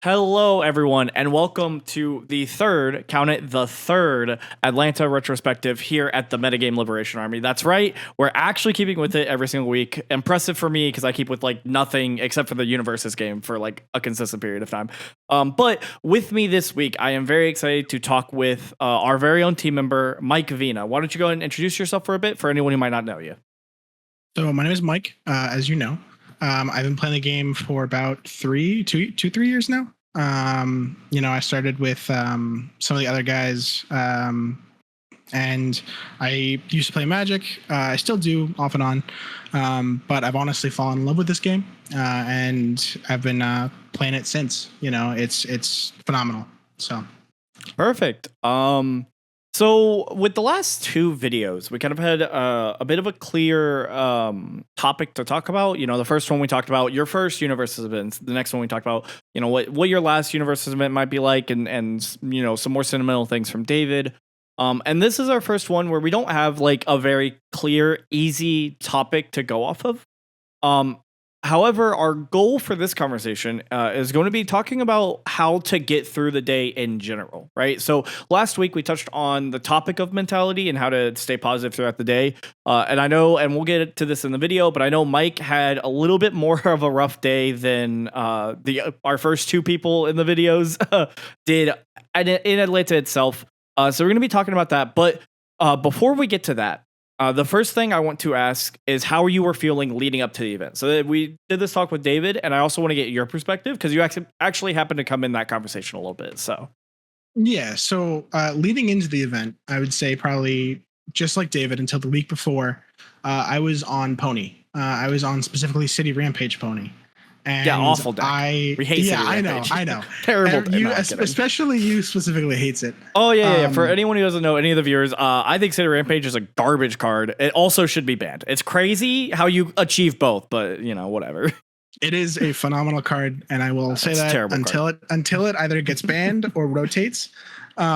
Hello, everyone, and welcome to the third, count it, the third Atlanta retrospective here at the Metagame Liberation Army. That's right, we're actually keeping with it every single week. Impressive for me because I keep with like nothing except for the Universes game for like a consistent period of time. But with me this week, I am very excited to talk with our very own team member, Mike Vena. Why don't you go and introduce yourself for a bit for anyone who might not know you? So my name is Mike, as you know. I've been playing the game for about 3 years now. I started with some of the other guys, and I used to play Magic. I still do off and on, but I've honestly fallen in love with this game, and I've been playing it since. It's phenomenal. So Perfect. So with the last two videos, we kind of had a bit of a clear topic to talk about. You know, the first one we talked about your first Universes events. The next one we talked about, you know, what your last Universes event might be like, and you know, some more sentimental things from David. And this is our first one where we don't have like a very clear, easy topic to go off of. However, our goal for this conversation is going to be talking about how to get through the day in general, right? So last week we touched on the topic of mentality and how to stay positive throughout the day. And I know, and we'll get to this in the video, but I know Mike had a little bit more of a rough day than our first two people in the videos did in Atlanta itself. So we're going to be talking about that. But before we get to that, the first thing I want to ask is how you were feeling leading up to the event. So we did this talk with David, and I also want to get your perspective because you actually happened to come in that conversation a little bit. So yeah, so leading into the event, I would say probably just like David until the week before, I was on Pony. I was on specifically City Rampage Pony. And yeah, awful deck. We hate City Rampage. I know. Terrible. Especially you specifically hates it. Oh yeah. For anyone who doesn't know, any of the viewers, I think City Rampage is a garbage card. It also should be banned. It's crazy how you achieve both, but you know, whatever. It is a phenomenal card, and I will say that until it either gets banned or rotates. But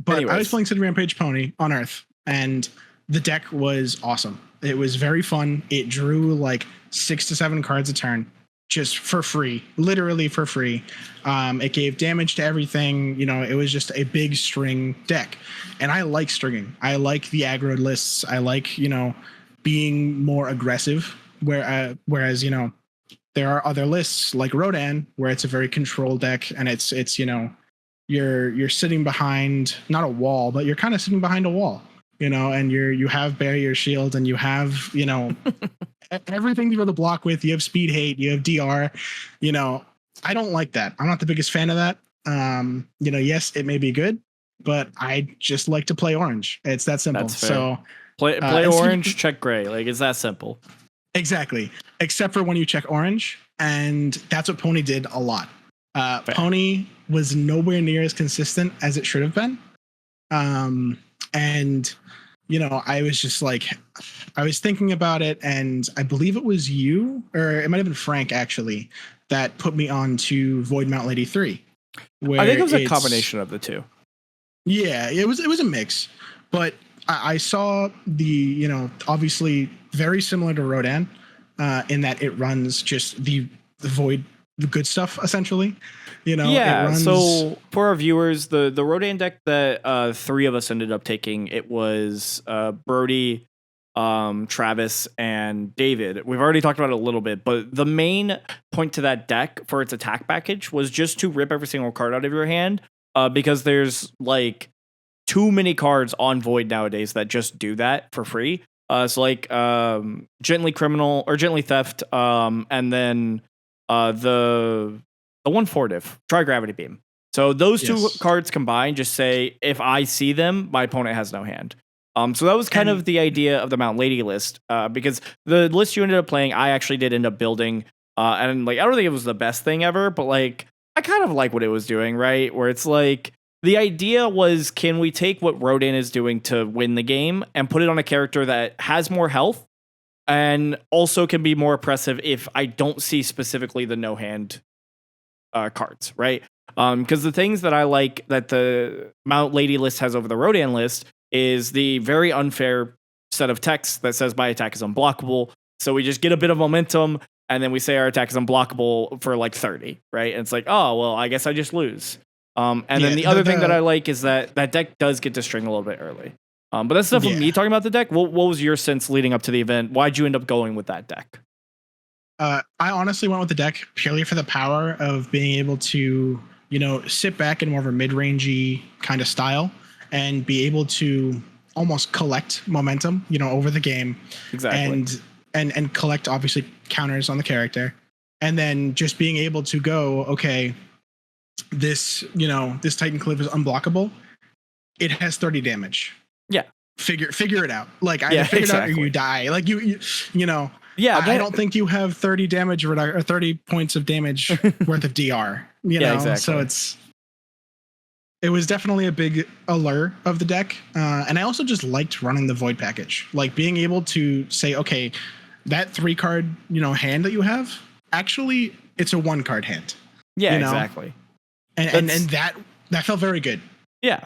anyways. I was playing City Rampage Pony on Earth, and the deck was awesome. It was very fun. It drew like 6 to 7 cards a turn. Just for free, literally for free. It gave damage to everything. You know, it was just a big string deck. And I like stringing. I like the aggro lists. I like, you know, being more aggressive. Whereas, you know, there are other lists like Rodan where it's a very controlled deck, and it's you know, you're sitting behind not a wall, but you're kind of sitting behind a wall, you know, and you have barrier shield, and you have, you know, everything to be able to block with. You have speed hate, you have DR. You know, I don't like that. I'm not the biggest fan of that. You know, yes, it may be good, but I just like to play orange. It's that simple. So play orange, check gray. Like, it's that simple. Exactly. Except for when you check orange, and that's what Pony did a lot. Pony was nowhere near as consistent as it should have been. And you know, I was just like, I was thinking about it, and I believe it was you, or it might have been Frank actually, that put me on to Void Mount Lady 3. I think it was a combination of the two. Yeah, it was a mix, but I saw the, you know, obviously very similar to Rodan, in that it runs just the Void, the good stuff essentially. You know, yeah. So for our viewers, the Rodan deck that 3 of us ended up taking, it was Brody, Travis, and David. We've already talked about it a little bit, but the main point to that deck for its attack package was just to rip every single card out of your hand, because there's like too many cards on Void nowadays that just do that for free. So like Gently Criminal or Gently Theft, and then the one Fortive, Try Gravity Beam. So those two cards combined just say, if I see them, my opponent has no hand. So that was kind of the idea of the Mount Lady list, because the list you ended up playing, I actually did end up building, and like, I don't think it was the best thing ever, but like, I kind of like what it was doing, right? Where it's like, the idea was, can we take what Rodan is doing to win the game and put it on a character that has more health and also can be more oppressive if I don't see specifically the no hand cards, right? Because the things that I like that the Mount Lady list has over the Rodan list is the very unfair set of text that says my attack is unblockable. So we just get a bit of momentum, and then we say our attack is unblockable for like 30, right? And it's like, oh well, I guess I just lose. And then the other thing that I like is that deck does get to string a little bit early. But that's stuff with me talking about the deck. What was your sense leading up to the event? Why'd you end up going with that deck? I honestly went with the deck purely for the power of being able to, sit back in more of a mid-rangey kind of style and be able to almost collect momentum, over the game. Exactly. And collect obviously counters on the character. And then just being able to go, okay, this Titan Cliff is unblockable. It has 30 damage. Yeah. Figure it out. Like either figure it out or you die. Like you know. Yeah, I don't think you have 30 damage or 30 points of damage worth of DR. Exactly. So it was definitely a big allure of the deck. And I also just liked running the Void package. Like being able to say, okay, that 3-card, hand that you have, actually it's a 1-card hand. Yeah, exactly. And that felt very good. Yeah.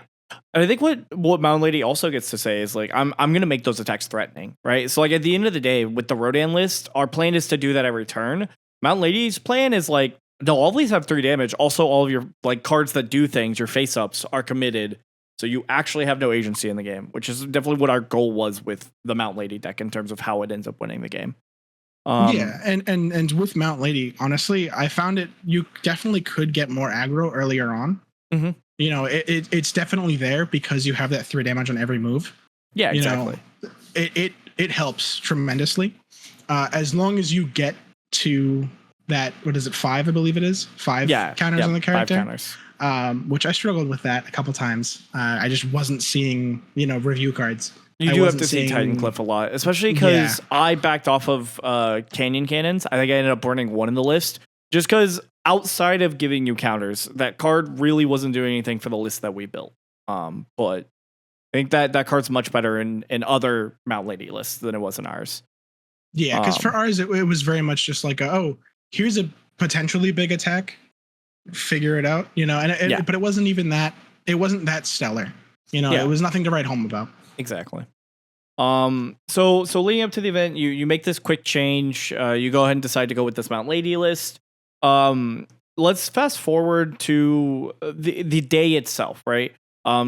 And I think what Mountain Lady also gets to say is like, I'm going to make those attacks threatening, right? So like at the end of the day with the Rodan list, our plan is to do that every turn. Mountain Lady's plan is like, no, all of these have 3 damage. Also, all of your like cards that do things, your face ups are committed. So you actually have no agency in the game, which is definitely what our goal was with the Mountain Lady deck in terms of how it ends up winning the game. And with Mountain Lady, honestly, I found you definitely could get more aggro earlier on. Mm-hmm. It's definitely there because you have that 3 damage on every move. Yeah, exactly. It helps tremendously. As long as you get to that, what is it, 5, I believe it is? 5 counters on the character. 5 counters. Which I struggled with that a couple times. I just wasn't seeing, review cards. You do have to see Titan Cliff a lot, especially because I backed off of Canyon Cannons. I think I ended up burning 1 in the list just because outside of giving you counters, that card really wasn't doing anything for the list that we built. But I think that card's much better in other Mount Lady lists than it was in ours. Yeah, because for ours, it was very much just like, here's a potentially big attack. Figure it out, but it wasn't even that. It wasn't that stellar. It was nothing to write home about. Exactly. So leading up to the event, you make this quick change. You go ahead and decide to go with this Mount Lady list. Let's fast forward to the day itself, right?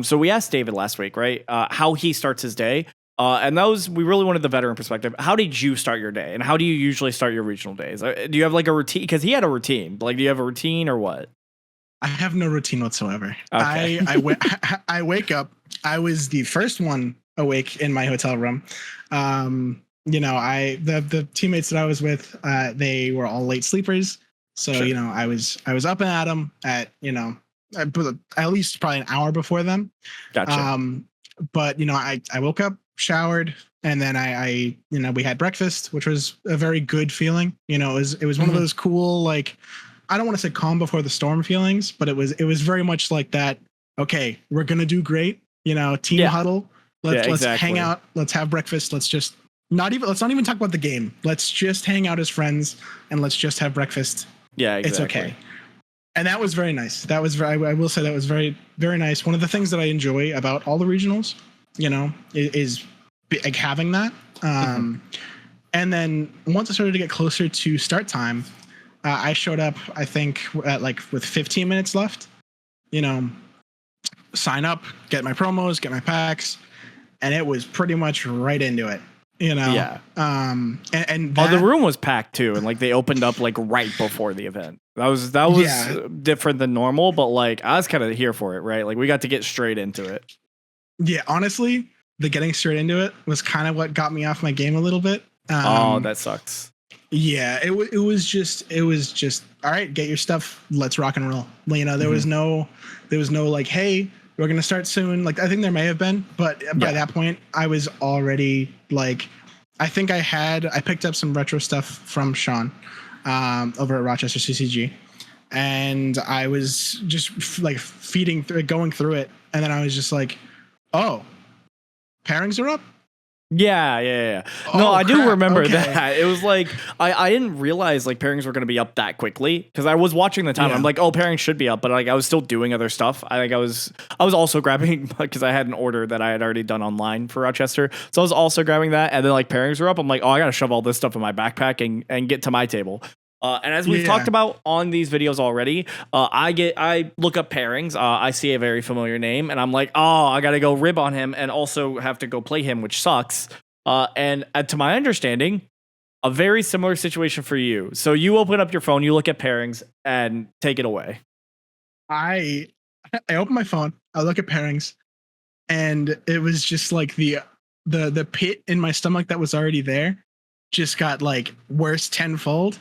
So we asked David last week, right, how he starts his day. And we really wanted the veteran perspective. How did you start your day? And how do you usually start your regional days? Do you have like a routine? Because he had a routine. Like, do you have a routine or what? I have no routine whatsoever. Okay. I wake up. I was the first one awake in my hotel room. The teammates that I was with, they were all late sleepers. So, sure. I was up and at them at least probably an hour before them. Gotcha. But I woke up, showered, and then I we had breakfast, which was a very good feeling. It was one of those cool, like, I don't want to say calm before the storm feelings, but it was very much like that. Okay, we're going to do great. Team huddle. Let's hang out. Let's have breakfast. Let's not even talk about the game. Let's just hang out as friends and let's just have breakfast. Yeah, exactly. It's okay. And that was very nice. I will say that was very, very nice. One of the things that I enjoy about all the regionals, is like having that. And then once I started to get closer to start time, I showed up, I think, at with 15 minutes left, sign up, get my promos, get my packs, and it was pretty much right into it. Yeah. And the room was packed too, and they opened up right before the event. That was different than normal, but I was kind of here for it, right? We got to get straight into it. Yeah, honestly, the getting straight into it was kind of what got me off my game a little bit. That sucks. Yeah, it was just all right, get your stuff, let's rock and roll. There was no hey, we're gonna start soon. I think there may have been, but by that point I was already I think I picked up some retro stuff from Sean over at Rochester CCG, and I was just going through it, and then I was just oh, pairings are up. Yeah. Oh, No, I do crap. remember Okay. that. It was like I didn't realize like pairings were going to be up that quickly because I was watching the time. Yeah. I'm like, oh, pairings should be up, but like I was still doing other stuff. I was also grabbing because I had an order that I had already done online for Rochester, so I was also grabbing that. And then like pairings were up. I'm like, oh, I got to shove all this stuff in my backpack and get to my table. And as we've talked about on these videos already, I look up pairings. I see a very familiar name, and I'm like, oh, I got to go rib on him, and also have to go play him, which sucks. And to my understanding, a very similar situation for you. So you open up your phone, you look at pairings, and take it away. I open my phone, I look at pairings, and it was just like the pit in my stomach that was already there just got like worse tenfold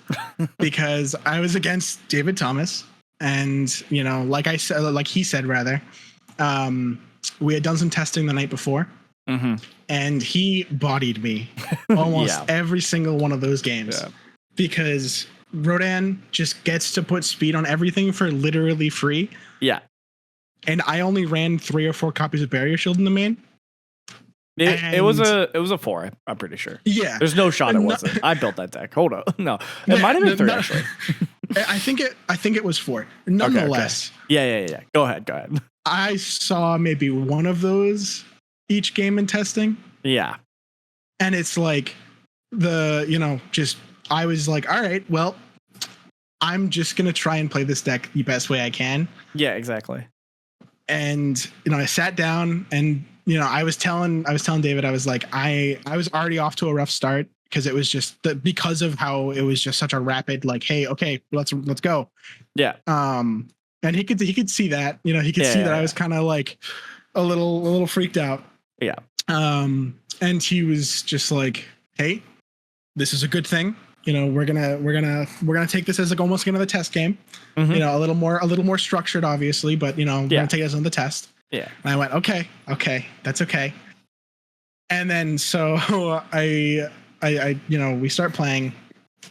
because I was against David Thomas, and you know, like he said, we had done some testing the night before, and he bodied me almost every single one of those games because Rodan just gets to put speed on everything for literally free. Yeah, and I only ran 3 or 4 copies of Barrier Shield in the main. It was a 4. I'm pretty sure. Yeah, there's no shot it wasn't. I built that deck. Hold on, no, it might have been 3 actually. I think it was 4. Nonetheless, okay. Yeah. Go ahead. I saw maybe one of those each game in testing. Yeah, and it's like I was like, all right, well, I'm just gonna try and play this deck the best way I can. Yeah, exactly. And I sat down and I was telling David, I was like, I was already off to a rough start because it was just because of how it was just such a rapid like, hey, okay, let's go. Yeah. And he could see that, he could see that I was kind of like a little freaked out. Yeah. And he was just like, hey, this is a good thing. We're gonna take this as like almost another test game. Mm-hmm. A little more structured, obviously, but we're gonna take it as another test. Yeah. And I went, okay, that's okay. And then so I we start playing,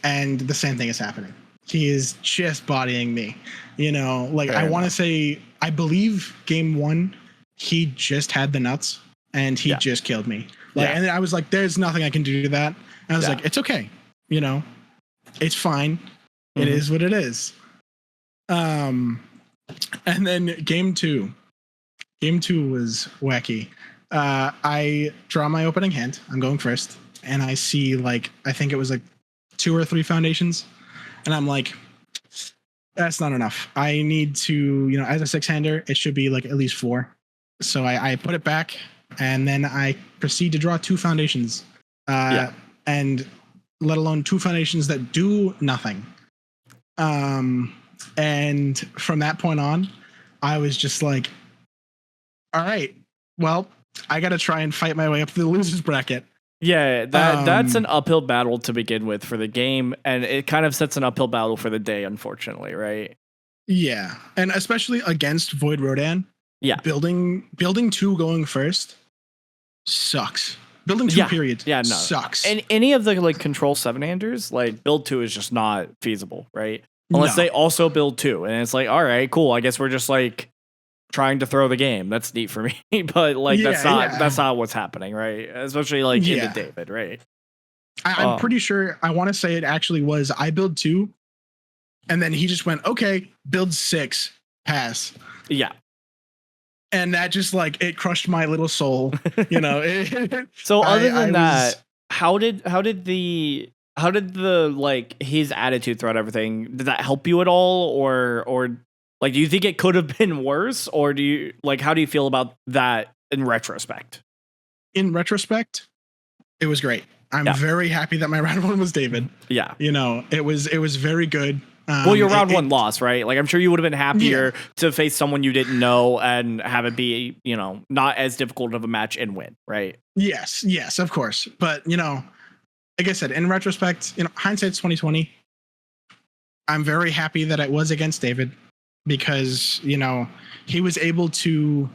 and the same thing is happening. He is just bodying me. I want to say, I believe game 1, he just had the nuts and he just killed me. And then I was like, there's nothing I can do to that. And I was like, it's okay. It's fine. Mm-hmm. It is what it is. And then game 2 was wacky. I draw my opening hand. I'm going first, and I see I think it was 2 or 3 foundations, and I'm like, that's not enough. I need to, as a 6-hander, it should be at least 4. So I put it back, and then I proceed to draw 2 foundations, and let alone 2 foundations that do nothing. And from that point on, I was just like, all right, well, I got to try and fight my way up to the losers bracket. Yeah, that's an uphill battle to begin with for the game, and it kind of sets an uphill battle for the day, unfortunately, right? Yeah, and especially against Void Rodan. Yeah, building 2 going first sucks. Building 2 period sucks. And any of the control 7-handers, build 2 is just not feasible, right? Unless they also build 2, and it's all right, cool. I guess we're just trying to throw the game. That's neat for me, but that's not what's happening, right? Especially into David, right? I'm pretty sure. I want to say it actually was I build 2, and then he just went, okay, build 6, pass. Yeah. And that just it crushed my little soul, So other than that, how did the his attitude throughout everything, did that help you at all, or do you think it could have been worse, or do you how do you feel about that in retrospect? In retrospect, it was great. I'm very happy that my round 1 was David. Yeah. It was very good. Well, your round 1 loss, right? I'm sure you would have been happier to face someone you didn't know and have it be, not as difficult of a match and win, right? Yes, of course. But, like I said, in retrospect, hindsight's 2020. I'm very happy that it was against David because, he was able to,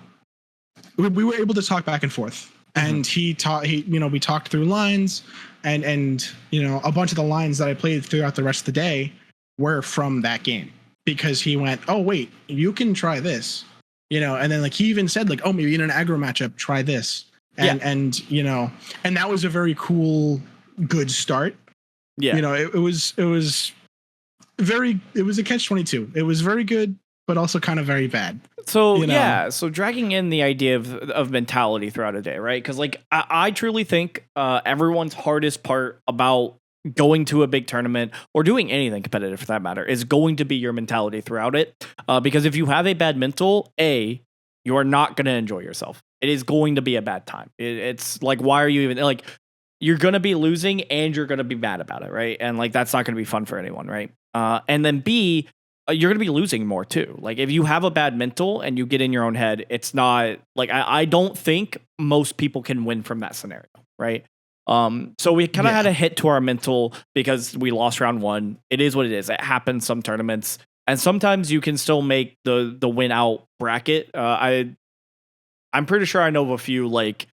we were able to talk back and forth. And we talked through lines and a bunch of the lines that I played throughout the rest of the day were from that game because he went, oh wait, you can try this, and then he even said oh, maybe in an aggro matchup, try this, and you know, and that was a very cool, good start. Yeah, you know, it was a catch-22. It was very good, but also kind of very bad. So so dragging in the idea of mentality throughout a day, right? Because like I truly think everyone's hardest part about going to a big tournament or doing anything competitive for that matter is going to be your mentality throughout it. Because if you have a bad mental, you are not going to enjoy yourself. It is going to be a bad time. It's like, why are you even like? You're going to be losing and you're going to be mad about it, right? And like that's not going to be fun for anyone, right? And then B, you're going to be losing more too. Like if you have a bad mental and you get in your own head, it's not like I don't think most people can win from that scenario, right? So we kind of had a hit to our mental because we lost round 1. It is what it is. It happens some tournaments, and sometimes you can still make the win out bracket. I'm pretty sure I know of a few like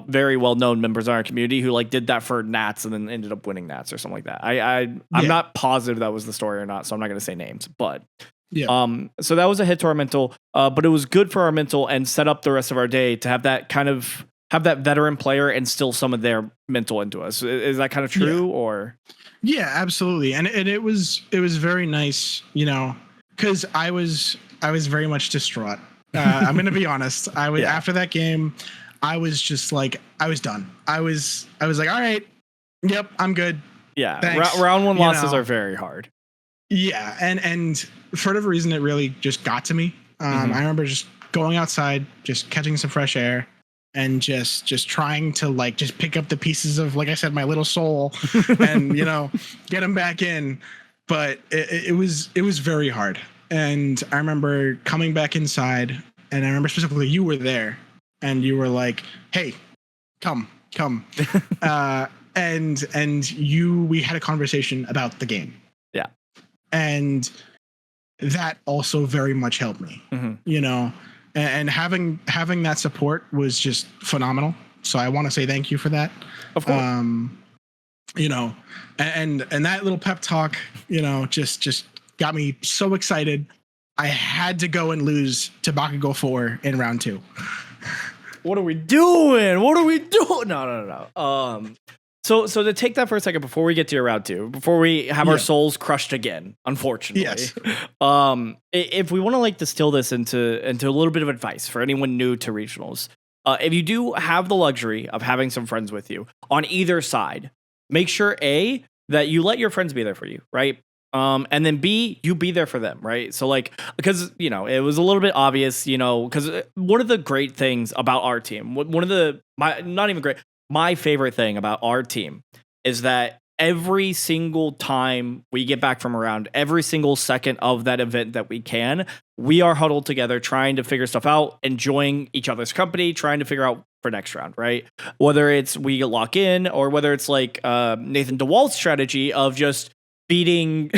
very well known members in our community who like did that for Nats and then ended up winning Nats or something like that. I'm not positive that was the story or not, so I'm not going to say names, but so that was a hit to our mental, but it was good for our mental and set up the rest of our day to have that kind of have that veteran player instill some of their mental into us. Is that kind of true or? Yeah, absolutely. And it was very nice, you know, because I was very much distraught. I'm going to be honest. I was after that game. I was just like, I was done. I was like, all right, yep, I'm good. Yeah, round 1 losses are very hard. Yeah, and for whatever reason, it really just got to me. I remember just going outside, just catching some fresh air, and just trying to like just pick up the pieces of, like I said, my little soul, and you know, get them back in. But it was very hard. And I remember coming back inside, and I remember specifically you were there. And you were like, "Hey, come." And we had a conversation about the game. Yeah. And that also very much helped me, you know, and having that support was just phenomenal. So I want to say thank you for that. Of course. You know, and that little pep talk, you know, just got me so excited. I had to go and lose to Bakugo 4 in round 2. What are we doing? No. So to take that for a second before we get to your round 2, before we have our souls crushed again, unfortunately. Yes. If we want to like distill this into a little bit of advice for anyone new to regionals, if you do have the luxury of having some friends with you on either side, make sure that you let your friends be there for you, right? And then B, you be there for them, right? So like, because, you know, it was a little bit obvious, you know, because one of the great things about our team, my favorite thing about our team is that every single time we get back from around, every single second of that event that we are huddled together, trying to figure stuff out, enjoying each other's company, trying to figure out for next round, right? Whether it's we lock in or whether it's like Nathan DeWalt's strategy of just beating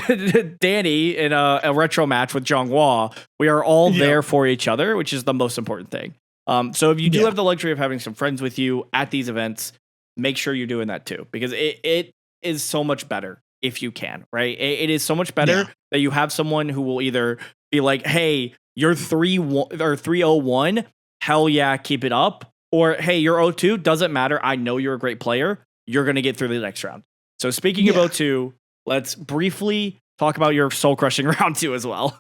Danny in a retro match with Zhonghua, we are all there for each other, which is the most important thing. So if you do have the luxury of having some friends with you at these events, make sure you're doing that too, because it is so much better if you can, right? It is so much better that you have someone who will either be like, hey, you're 3-1 or 3-0-1, hell yeah, keep it up. Or, hey, you're 0-2, doesn't matter. I know you're a great player. You're going to get through the next round. So speaking of 0-2, let's briefly talk about your soul-crushing round 2 as well.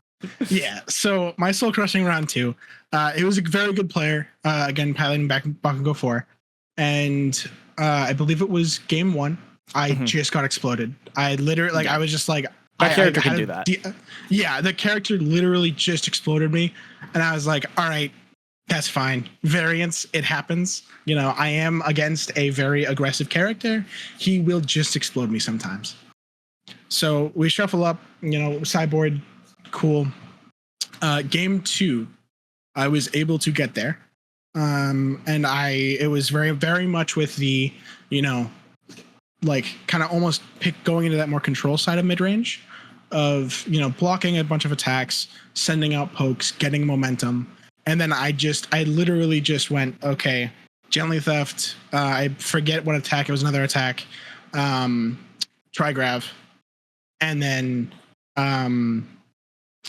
Yeah, so my soul-crushing round 2, it was a very good player, again, piloting Bakugo 4. And I believe it was game 1. I just got exploded. I literally, like, I was just like... That character can do that. The character literally just exploded me. And I was like, all right, that's fine. Variance, it happens. You know, I am against a very aggressive character. He will just explode me sometimes. So we shuffle up, you know, sideboard, cool. Game 2, I was able to get there. And it was very, very much with the, you know, like kind of almost going into that more control side of mid-range of, you know, blocking a bunch of attacks, sending out pokes, getting momentum. And then I literally just went, okay, Gently Theft. I forget what attack. It was another attack. Trigrav. And then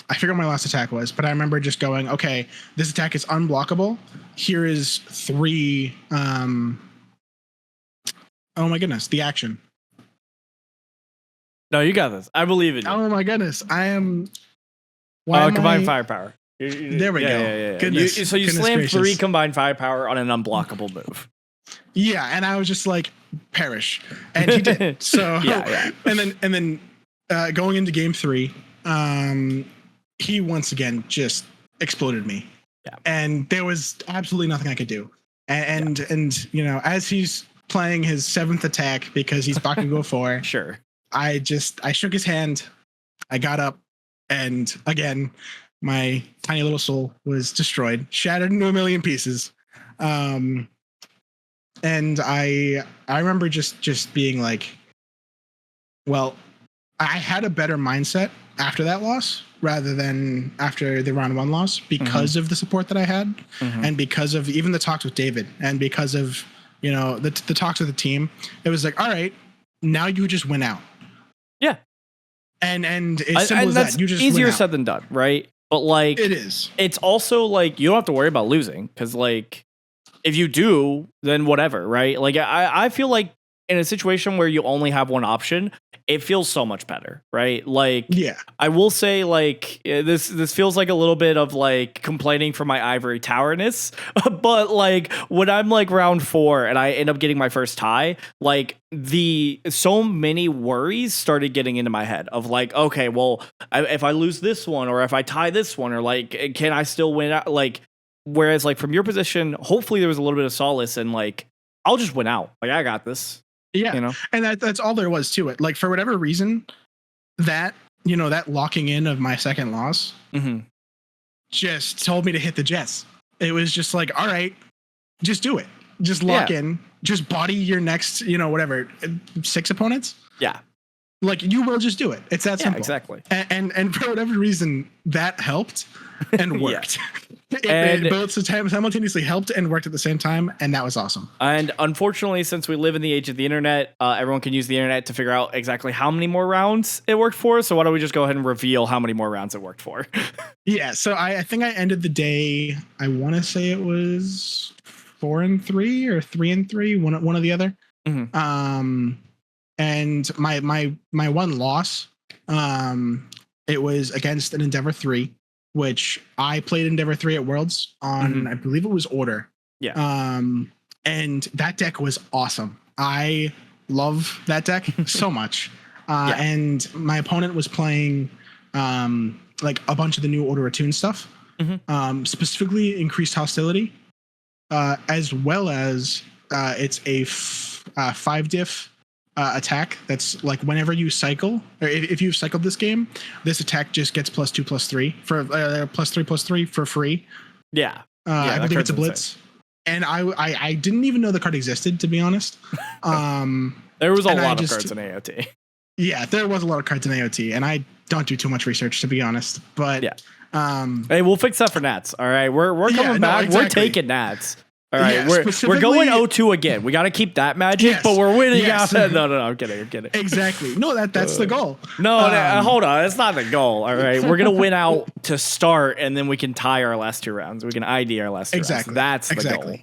I forget what my last attack was, but I remember just going, okay, this attack is unblockable. Here is 3. Oh my goodness, the action. No, you got this. I believe in you. Oh my goodness, I am. Combined firepower. There we go. Yeah. Goodness, so you slammed gracious. 3 combined firepower on an unblockable move. Yeah, and I was just like, perish, and he did. So yeah. And then going into game 3, he once again just exploded me. Yeah. And there was absolutely nothing I could do. And you know, as he's playing his 7th attack because he's about to go 4. Sure. I shook his hand. I got up, and again, my tiny little soul was destroyed, shattered into a million pieces. And I remember just being like, well, I had a better mindset after that loss rather than after the round 1 loss because of the support that I had, and because of even the talks with David, and because of, you know, the talks with the team. It was like, all right, now you just win out. Yeah. And it's simple as that. You just easier said than done, right? But like, it is. It's also like you don't have to worry about losing, because like if you do, then whatever, right? Like I feel like in a situation where you only have one option, it feels so much better, right? Like, yeah, I will say, like, this feels like a little bit of like complaining for my ivory towerness, but like when I'm like round 4 and I end up getting my first tie, like so many worries started getting into my head of like, okay, well, if I lose this one, or if I tie this one, or like, can I still win out? Like, whereas like from your position, hopefully there was a little bit of solace in like, I'll just win out. Like, I got this. Yeah, you know, and that's all there was to it. Like, for whatever reason, that, you know, that locking in of my second loss just told me to hit the Jets. It was just like, all right, just do it. Just lock in. Just body your next, you know, whatever, 6 opponents. Yeah, like you will just do it. It's that simple. Exactly. And for whatever reason, that helped and worked. It both simultaneously helped and worked at the same time, and that was awesome. And unfortunately, since we live in the age of the internet, everyone can use the internet to figure out exactly how many more rounds it worked for. So why don't we just go ahead and reveal how many more rounds it worked for? Yeah, so I think I ended the day, I want to say it was 4-3 or 3-3, one or the other. And my one loss, it was against an Endeavor 3, which I played Endeavor 3 at Worlds on, I believe it was Order. Yeah. And that deck was awesome. I love that deck so much. And my opponent was playing like a bunch of the new Order Attune stuff, specifically Increased Hostility, as well as it's a 5-diff attack that's like whenever you cycle, or if you've cycled this game, this attack just gets +2/+3 for +3/+3 for free. I believe it's a blitz. Insane. And I didn't even know the card existed, to be honest. There was a lot of cards in AOT. Yeah, there was a lot of cards in AOT, and I don't do too much research, to be honest. But hey, we'll fix that for Nats. All right, we're coming back. Exactly. We're taking Nats. All right, we're going 0-2 again. We got to keep that magic, but we're winning out. No, I'm kidding. Exactly. No, that's the goal. No, hold on. That's not the goal. All right, we're gonna win out to start, and then we can tie our last 2 rounds. We can ID our last 2 rounds. That's the goal.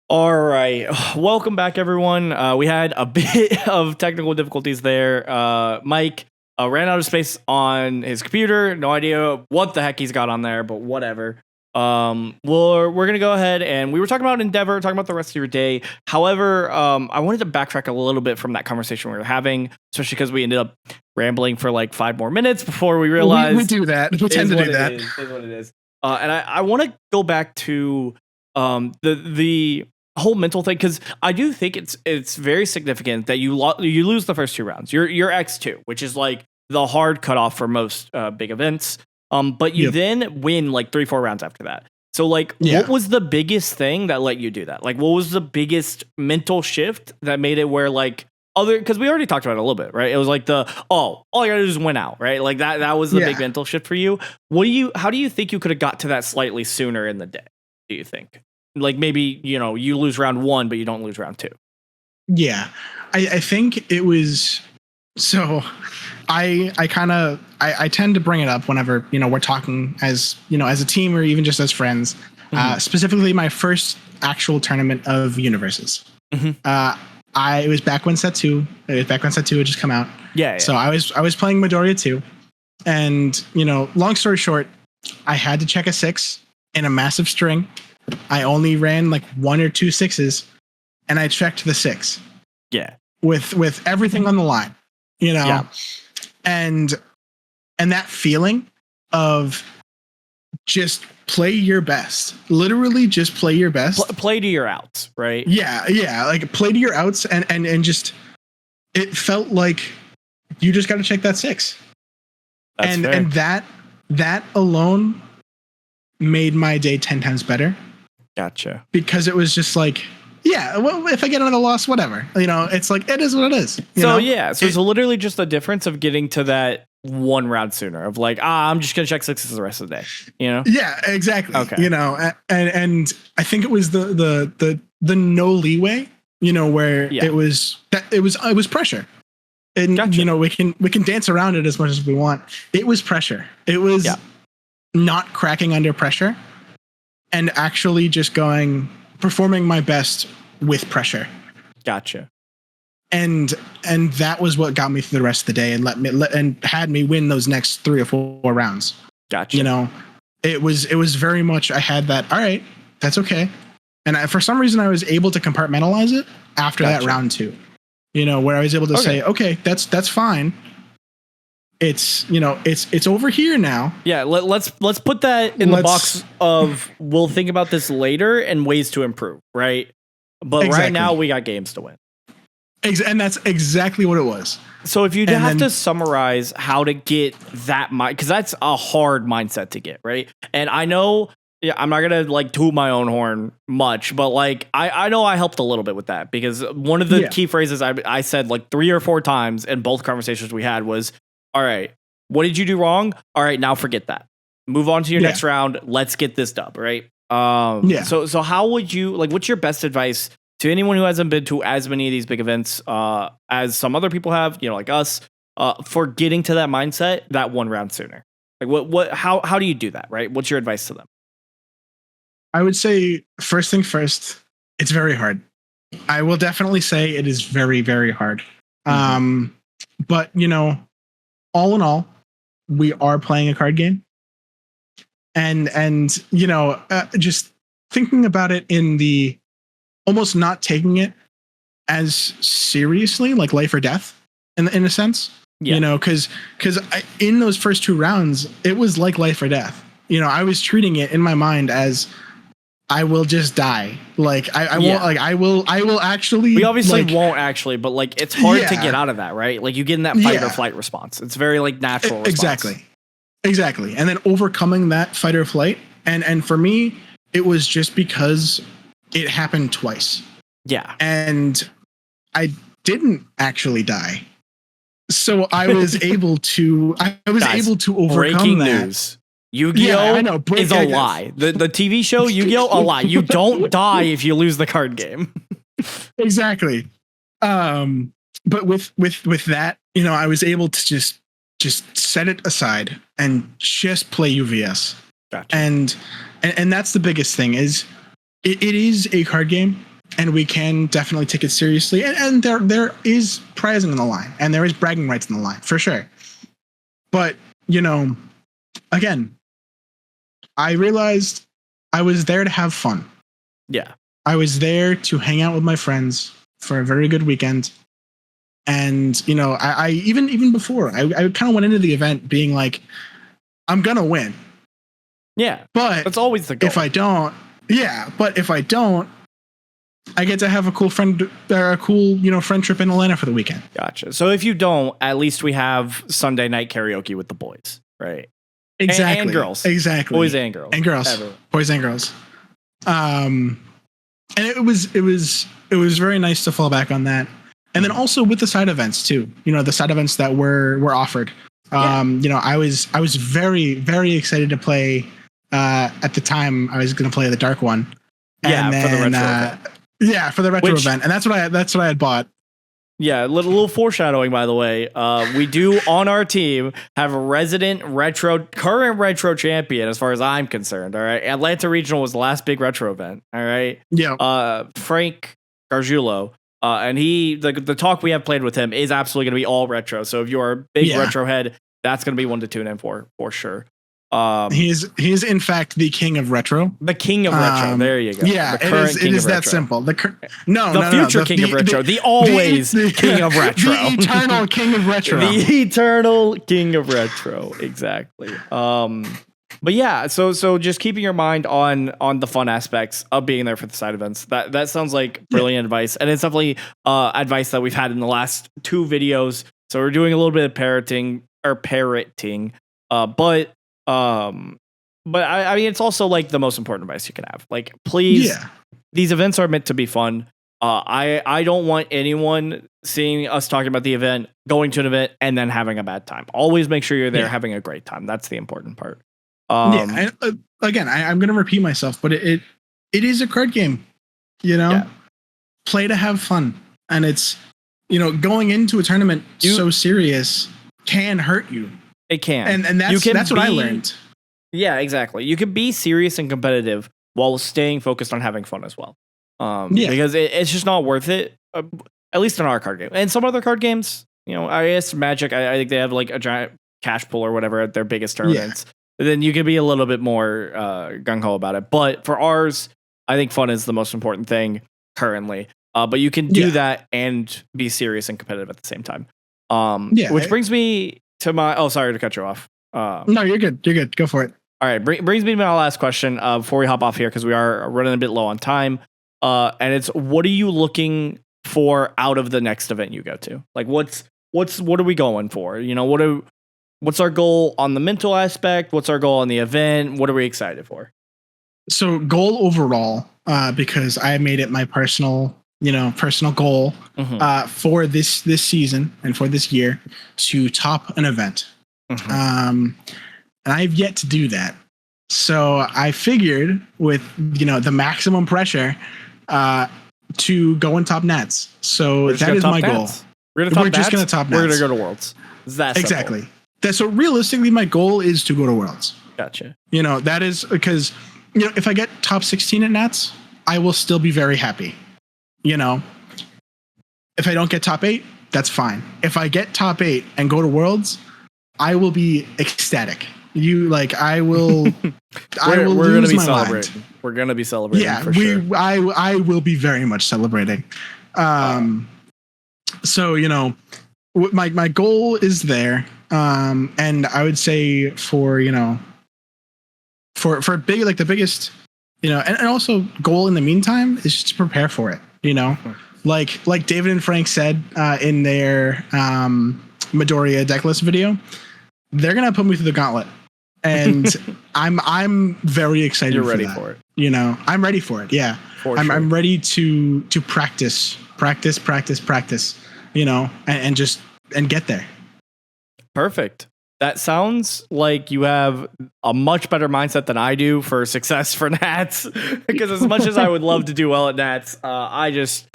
All right, welcome back, everyone. We had a bit of technical difficulties there. Mike ran out of space on his computer. No idea what the heck he's got on there, but whatever. We're gonna go ahead, and we were talking about Endeavor, talking about the rest of your day. However, I wanted to backtrack a little bit from that conversation we were having, especially because we ended up rambling for like 5 more minutes before we realized we do that. We tend to do that. Is what it is. And I want to go back to the whole mental thing, because I do think it's very significant that you lose the first 2 rounds. You're X2, which is like the hard cutoff for most big events. But you then win like 3-4 rounds after that. So like, what was the biggest thing that let you do that? Like, what was the biggest mental shift that made it where like because we already talked about it a little bit, right? It was like all I gotta do is win out, right? Like that was the big mental shift for you. How do you think you could have got to that slightly sooner in the day? Do you think? Like maybe, you know, you lose round 1, but you don't lose round 2. Yeah, I think it was So I tend to bring it up whenever, we're talking as, as a team or even just as friends. Specifically my first actual tournament of universes. It was back when set 2 had just come out. Yeah. So I was playing Midoriya 2, and long story short, I had to check a 6 in a massive string. I only ran like 1 or 2 6s, and I checked the 6. Yeah. With everything on the line, Yeah. And that feeling of just play your best, literally just play your best, play to your outs, right? Yeah, like play to your outs, and just it felt like you just got to check that 6. That's fair. And that alone made my day 10 times better. Gotcha. Because it was just like, yeah, well, if I get another loss, whatever. It's like, it is what it is. So it's literally just the difference of getting to that 1 round sooner of like, I'm just going to check 6s the rest of the day, Yeah, exactly. Okay. And I think it was the no leeway, where it was pressure. And, gotcha. we can dance around it as much as we want. It was pressure. It was not cracking under pressure and actually just performing my best with pressure. Gotcha. And that was what got me through the rest of the day and had me win those next 3 or 4 rounds. Gotcha. It was very much, I had that, all right, that's okay. And for some reason I was able to compartmentalize it after that round 2. Where I was able to say, okay, that's fine. It's it's over here now. Yeah, let's put that in the box of we'll think about this later and ways to improve, right? But right now we got games to win. And that's exactly what it was. So if you have to summarize how to get that because that's a hard mindset to get, right? And I know I'm not gonna like toot my own horn much, but like I know I helped a little bit with that because one of the key phrases I said like 3 or 4 times in both conversations we had was, all right, what did you do wrong? All right, now forget that. Move on to your next round. Let's get this dub, right? So how would you what's your best advice to anyone who hasn't been to as many of these big events as some other people have, like us, for getting to that mindset that 1 round sooner? Like how do you do that, right? What's your advice to them? I would say first thing first, it's very hard. I will definitely say it is very, very hard. But all in all, we are playing a card game, and just thinking about it in the almost not taking it as seriously, like life or death, in a sense. Because in those first 2 rounds, it was like life or death. I was treating it in my mind as I will just die. Like I won't. Like I will actually. We obviously won't actually, but like it's hard to get out of that, right? Like you get in that fight or flight response. It's very like natural. Exactly. And then overcoming that fight or flight, and for me, it was just because it happened twice. Yeah. And I didn't actually die, so I was able to. Able to overcome breaking that. News. Yu-Gi-Oh! Is a lie. The TV show Yu-Gi-Oh! A lie. You don't die if you lose the card game. Exactly. But with that, I was able to just set it aside and just play UVS. Gotcha. And that's the biggest thing is it is a card game, and we can definitely take it seriously. And there is prizing on the line, and there is bragging rights on the line for sure. But again, I realized I was there to have fun. Yeah. I was there to hang out with my friends for a very good weekend. And, I even before, I kind of went into the event being like, I'm going to win. Yeah. But that's always the goal. If I don't, I get to have a cool friend trip in Atlanta for the weekend. Gotcha. So if you don't, at least we have Sunday night karaoke with the boys, right? Exactly. And girls. Exactly. Boys and girls. And girls. Everyone. Boys and girls. And it was very nice to fall back on that. And then also with the side events too. The side events that were offered. I was very, very excited to play at the time I was gonna play the dark one. Yeah, for the retro event. Yeah, for the retro event. And that's what I had bought. Yeah, a little foreshadowing, by the way. We do on our team have a current retro champion, as far as I'm concerned. All right, Atlanta Regional was the last big retro event. All right, yeah. Frank Gargiulo, and the talk we have played with him is absolutely going to be all retro. So if you're a big retro head, that's going to be one to tune in for sure. He is in fact the king of retro. The king of retro. There you go. Yeah, it is that simple. The future king of retro. The always king of retro. The eternal king of retro. The eternal king of retro. Exactly. But yeah, so just keeping your mind on the fun aspects of being there for the side events. That sounds like brilliant advice, and it's definitely advice that we've had in the last 2 videos. So we're doing a little bit of parroting, but I mean, it's also like the most important advice you can have. Like, please, these events are meant to be fun. I don't want anyone seeing us talking about the event, going to an event, and then having a bad time. Always make sure you're there having a great time. That's the important part. I'm going to repeat myself, but it is a card game. Play to have fun, and it's going into a tournament so serious can hurt you. It can, and that's what I learned. Yeah, exactly. You can be serious and competitive while staying focused on having fun as well. Because it's just not worth it. At least in our card game, and some other card games. I guess Magic. I think they have like a giant cash pool or whatever at their biggest tournaments. Then you can be a little bit more gung ho about it. But for ours, I think fun is the most important thing currently. But you can do that and be serious and competitive at the same time. Which brings me to my. Oh, sorry to cut you off. No, you're good. You're good. Go for it. All right, brings me to my last question before we hop off here, because we are running a bit low on time. And it's, what are you looking for out of the next event you go to? Like, what are we going for? What's our goal on the mental aspect? What's our goal on the event? What are we excited for? So goal overall, because I made it my personal goal for this season and for this year to top an event. And I've yet to do that. So I figured with, the maximum pressure to go and top Nats. So that is my goal. We're just going to top Nats. We're going to go to Worlds. Exactly. So realistically, my goal is to go to Worlds. Gotcha. That is because, if I get top 16 at Nats, I will still be very happy. If I don't get top 8, that's fine. If I get top 8 and go to Worlds, I will be ecstatic. I will. We're going to be celebrating. Mind. We're going to be celebrating. Yeah, for sure. I will be very much celebrating. So my goal is there, and I would say for big, like the biggest, and also goal in the meantime is just to prepare for it. Like David and Frank said in their Midoriya decklist video, they're gonna put me through the gauntlet. And I'm very excited. You're ready for it. I'm ready for it. Yeah, I'm ready to practice, and get there. Perfect. That sounds like you have a much better mindset than I do for success for Nats. Because as much as I would love to do well at Nats, I don't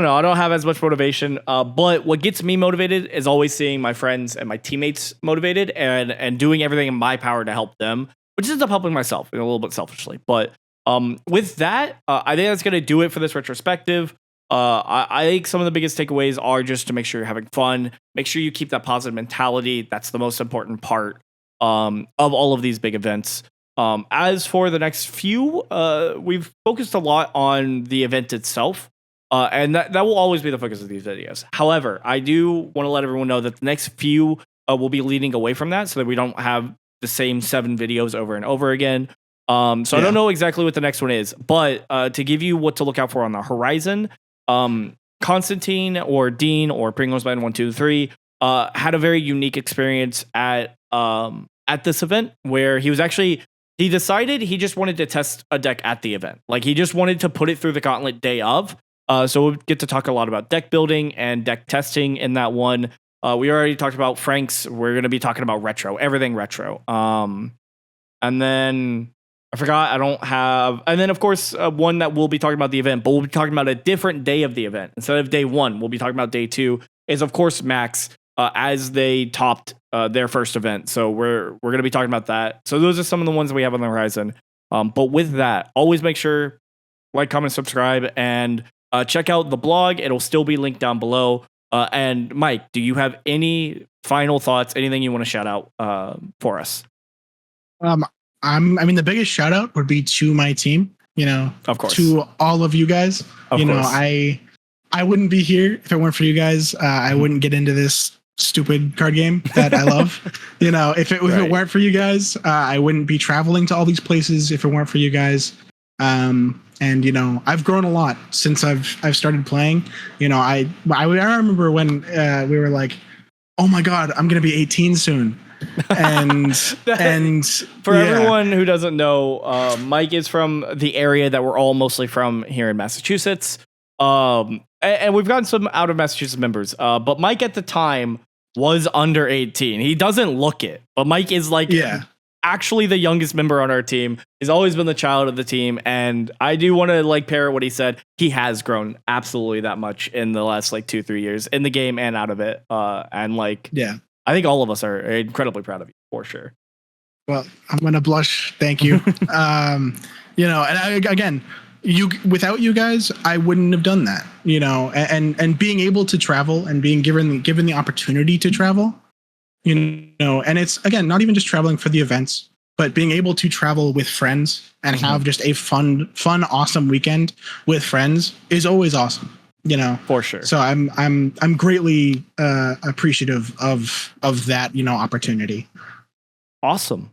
know. I don't have as much motivation. But what gets me motivated is always seeing my friends and my teammates motivated and doing everything in my power to help them, which ends up helping myself a little bit selfishly. But with that, I think that's going to do it for this retrospective. I think some of the biggest takeaways are just to make sure you're having fun. Make sure you keep that positive mentality. That's the most important part of all of these big events. As for the next few, we've focused a lot on the event itself. And that will always be the focus of these videos. However, I do want to let everyone know that the next few will be leading away from that so that we don't have the same 7 videos over and over again. I don't know exactly what the next one is, but to give you what to look out for on the horizon, Constantine or Dean or Pringles Band 123 had a very unique experience at this event where he decided he just wanted to test a deck at the event. Like, he just wanted to put it through the gauntlet day of. So we'll get to talk a lot about deck building and deck testing in that one. We already talked about Frank's. We're going to be talking about retro, everything retro. And then I forgot. I don't have. And then, of course, one that we'll be talking about the event, but we'll be talking about a different day of the event. Instead of day 1, we'll be talking about day 2 is, of course, Max, as they topped their first event. So we're going to be talking about that. So those are some of the ones that we have on the horizon. But with that, always make sure, like, comment, subscribe, and check out the blog. It'll still be linked down below. And Mike, do you have any final thoughts, anything you want to shout out for us? I mean, the biggest shout out would be to my team, of course, to all of you guys. I wouldn't be here if it weren't for you guys. I wouldn't get into this stupid card game that I love. If it weren't for you guys, I wouldn't be traveling to all these places if it weren't for you guys. And I've grown a lot since I've started playing. I remember when we were like, oh my God, I'm gonna be 18 soon. And for everyone who doesn't know, Mike is from the area that we're all mostly from here in Massachusetts. And we've gotten some out of Massachusetts members. But Mike at the time was under 18. He doesn't look it, but Mike is actually the youngest member on our team. He's always been the child of the team. And I do want to parrot what he said. He has grown absolutely that much in the last 2-3 years in the game and out of it. I think all of us are incredibly proud of you, for sure. Well, I'm going to blush. Thank you. And again, without you guys, I wouldn't have done that, and being able to travel and being given the opportunity to travel, and it's, again, not even just traveling for the events, but being able to travel with friends and have just a fun, awesome weekend with friends is always awesome. For sure. So I'm greatly appreciative of that, opportunity. Awesome.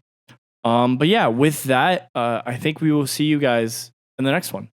But yeah, with that, I think we will see you guys in the next one.